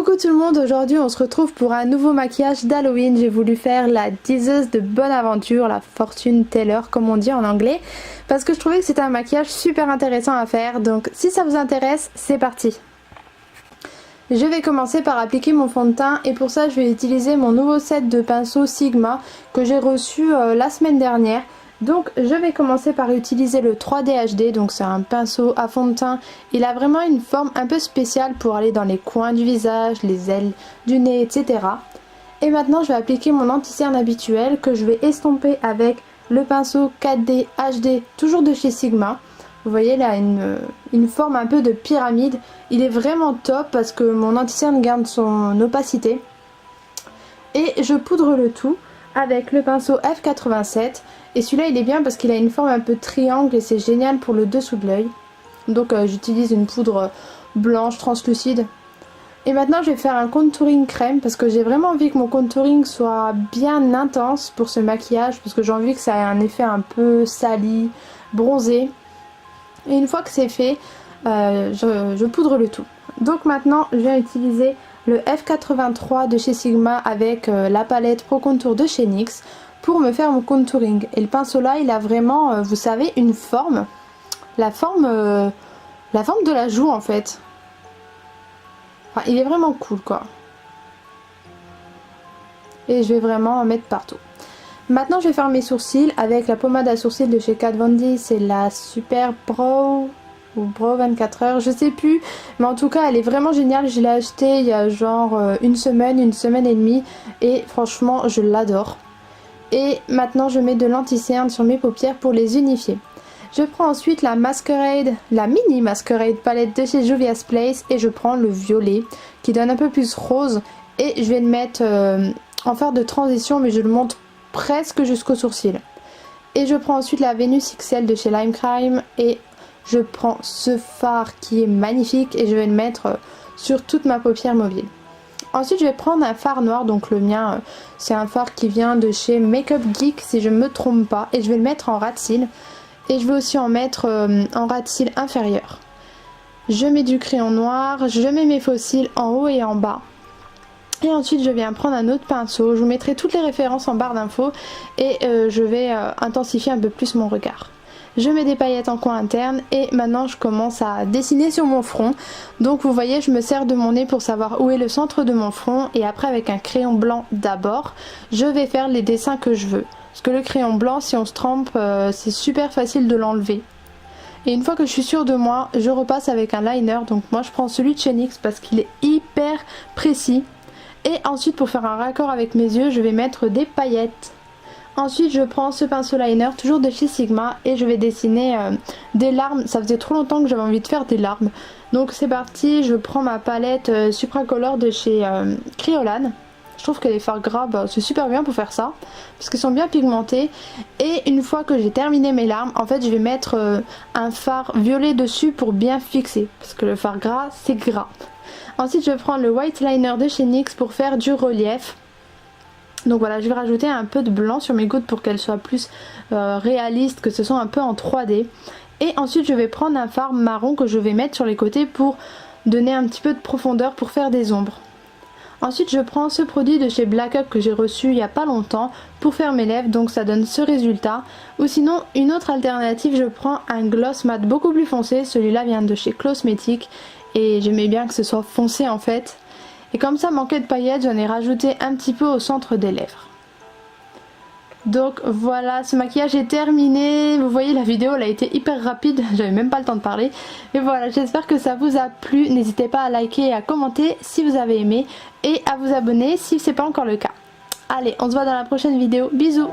Coucou tout le monde, aujourd'hui on se retrouve pour un nouveau maquillage d'Halloween. J'ai voulu faire la diseuse de bonne aventure, la fortune teller comme on dit en anglais, parce que je trouvais que c'était un maquillage super intéressant à faire, donc si ça vous intéresse, c'est parti. Je vais commencer par appliquer mon fond de teint et pour ça je vais utiliser mon nouveau set de pinceaux Sigma que j'ai reçu la semaine dernière. Donc je vais commencer par utiliser le 3D HD, donc c'est un pinceau à fond de teint. Il a vraiment une forme un peu spéciale pour aller dans les coins du visage, les ailes du nez, etc. Et maintenant je vais appliquer mon anti-cerne habituel que je vais estomper avec le pinceau 4D HD, toujours de chez Sigma. Vous voyez là une forme un peu de pyramide. Il est vraiment top parce que mon anti-cerne garde son opacité. Et je poudre le tout avec le pinceau F87. Et celui-là il est bien parce qu'il a une forme un peu triangle et c'est génial pour le dessous de l'œil. Donc j'utilise une poudre blanche translucide. Et maintenant je vais faire un contouring crème parce que j'ai vraiment envie que mon contouring soit bien intense pour ce maquillage. Parce que j'ai envie que ça ait un effet un peu sali, bronzé. Et une fois que c'est fait, je poudre le tout. Donc maintenant je vais utiliser le F83 de chez Sigma avec la palette Pro Contour de chez NYX pour me faire mon contouring. Et le pinceau là il a vraiment, vous savez, une forme, la forme de la joue en fait. Enfin, il est vraiment cool quoi. Et je vais vraiment en mettre partout. Maintenant je vais faire mes sourcils avec la pommade à sourcils de chez Kat Von D. C'est la Super Brow ou Brow 24 heures, je sais plus. Mais en tout cas elle est vraiment géniale. Je l'ai achetée il y a genre une semaine et demie. Et franchement je l'adore. Et maintenant je mets de l'anti-cerne sur mes paupières pour les unifier. Je prends ensuite la Masquerade, la mini Masquerade palette de chez Juvia's Place. Et je prends le violet qui donne un peu plus rose. Et je vais le mettre en faire de transition, mais je le monte presque jusqu'au sourcil. Et je prends ensuite la Venus XL de chez Lime Crime. Et je prends ce fard qui est magnifique et je vais le mettre sur toute ma paupière mobile. Ensuite je vais prendre un fard noir, donc le mien c'est un fard qui vient de chez Makeup Geek si je ne me trompe pas. Et je vais le mettre en ras de cils. Et je vais aussi en mettre en ras de cils inférieur. Je mets du crayon noir, je mets mes faux cils en haut et en bas. Et ensuite je viens prendre un autre pinceau, je vous mettrai toutes les références en barre d'infos. Et je vais intensifier un peu plus mon regard. Je mets des paillettes en coin interne et maintenant je commence à dessiner sur mon front. Donc vous voyez je me sers de mon nez pour savoir où est le centre de mon front. Et après avec un crayon blanc d'abord, je vais faire les dessins que je veux. Parce que le crayon blanc si on se trompe c'est super facile de l'enlever. Et une fois que je suis sûre de moi, je repasse avec un liner. Donc moi je prends celui de chez NYX parce qu'il est hyper précis. Et ensuite pour faire un raccord avec mes yeux, je vais mettre des paillettes. Ensuite je prends ce pinceau liner toujours de chez Sigma et je vais dessiner des larmes. Ça faisait trop longtemps que j'avais envie de faire des larmes. Donc c'est parti, je prends ma palette Supracolor de chez Kryolan. Je trouve que les fards gras c'est super bien pour faire ça parce qu'ils sont bien pigmentés. Et une fois que j'ai terminé mes larmes, en fait je vais mettre un fard violet dessus pour bien fixer. Parce que le fard gras c'est gras. Ensuite je prends le white liner de chez NYX pour faire du relief. Donc voilà, je vais rajouter un peu de blanc sur mes gouttes pour qu'elles soient plus réalistes, que ce soit un peu en 3D. Et ensuite je vais prendre un fard marron que je vais mettre sur les côtés pour donner un petit peu de profondeur pour faire des ombres. Ensuite je prends ce produit de chez Black Up que j'ai reçu il n'y a pas longtemps pour faire mes lèvres, donc ça donne ce résultat. Ou sinon une autre alternative, je prends un gloss mat beaucoup plus foncé, celui-là vient de chez Cosmetics et j'aimais bien que ce soit foncé en fait. Et comme ça manquait de paillettes, j'en ai rajouté un petit peu au centre des lèvres. Donc voilà, ce maquillage est terminé. Vous voyez la vidéo elle a été hyper rapide, j'avais même pas le temps de parler. Et voilà, j'espère que ça vous a plu. N'hésitez pas à liker et à commenter si vous avez aimé. Et à vous abonner si c'est pas encore le cas. Allez, on se voit dans la prochaine vidéo. Bisous!